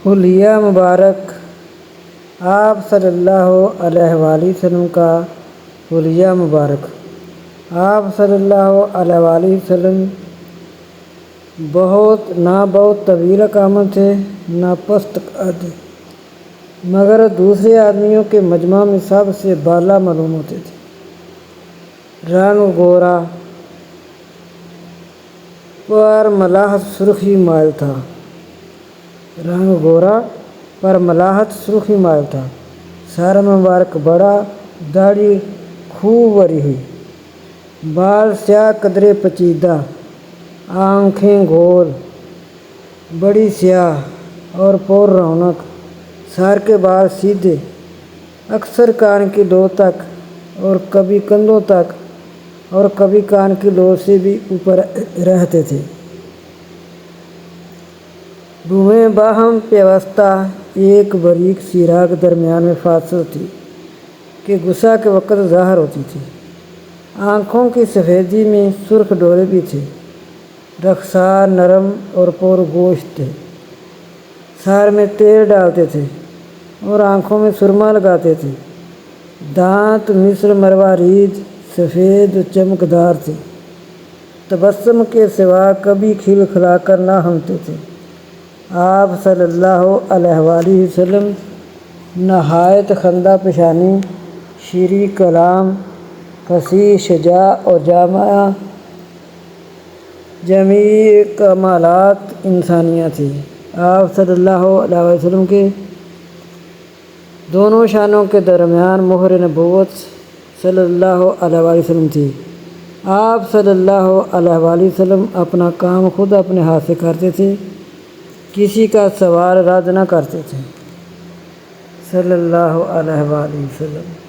حلیہ مبارک آپ صلی اللہ علیہ وآلہ وسلم کا حلیہ مبارک۔ آپ صلی اللہ علیہ وآلہ وسلم بہت طویل قامت تھے، نہ پست قد، مگر دوسرے آدمیوں کے مجمع میں سب سے بالا معلوم ہوتے تھے۔ رنگ گورا، پر ملاحت سرخی مائل تھا۔ رنگ گورا پر ملاحت سرخی مائل تھا۔ سر مبارک بڑا، داڑھی خوب بڑھی ہوئی، بال سیاہ قدرے پیچیدہ، آنکھیں گول، بڑی سیاہ اور پر رونق، سر کے بال سیدھے، اکثر کان کی لو تک اور کبھی کندھوں تک اور کبھی کان کی لو سے بھی اوپر رہتے تھے۔ بھویں باہم پیوستہ، ایک باریک سی رگ درمیان میں فاصل تھی کہ غسل کے وقت ظاہر ہوتی تھی۔ آنکھوں کی سفیدی میں سرخ ڈورے بھی تھے۔ رخسار نرم اور پر گوشت تھے۔ سر میں تیل ڈالتے تھے اور آنکھوں میں سرما لگاتے تھے۔ دانت مثل مروارید سفید و چمکدار تھے۔ تبسم کے سوا کبھی کھل کھلا کر نہ ہنستے تھے۔ آپ صلی اللہ علیہ وآلہ وسلم نہایت خندہ پیشانی، شیریں کلام، فصیح شجاع اور جمیع کمالات انسانیہ تھے۔ آپ صلی اللہ علیہ وسلم کے دونوں شانوں کے درمیان مہر نبوت صلی اللہ علیہ وآلہ وسلم تھی۔ آپ صلی اللہ علیہ وآلہ وسلم اپنا کام خود اپنے ہاتھ سے کرتے تھے، کسی کا سوال رد نہ کرتے تھے۔ صلی اللہ علیہ وآلہ وسلم۔